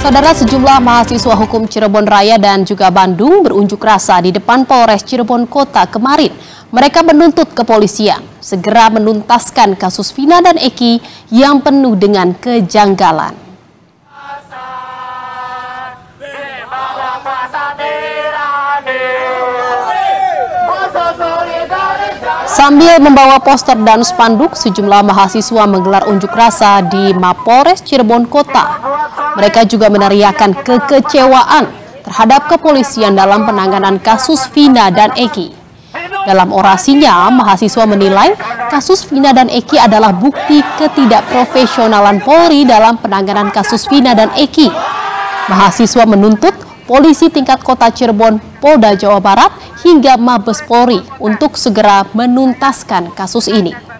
Saudara, sejumlah mahasiswa hukum Cirebon Raya dan juga Bandung berunjuk rasa di depan Polres Cirebon Kota kemarin. Mereka menuntut kepolisian segera menuntaskan kasus Vina dan Eki yang penuh dengan kejanggalan. Sambil membawa poster dan spanduk, sejumlah mahasiswa menggelar unjuk rasa di Mapolres Cirebon Kota. Mereka juga meneriakan kekecewaan terhadap kepolisian dalam penanganan kasus Vina dan Eki. Dalam orasinya, mahasiswa menilai kasus Vina dan Eki adalah bukti ketidakprofesionalan Polri dalam penanganan kasus Vina dan Eki. Mahasiswa menuntut polisi tingkat kota Cirebon, Polda Jawa Barat, hingga Mabes Polri untuk segera menuntaskan kasus ini.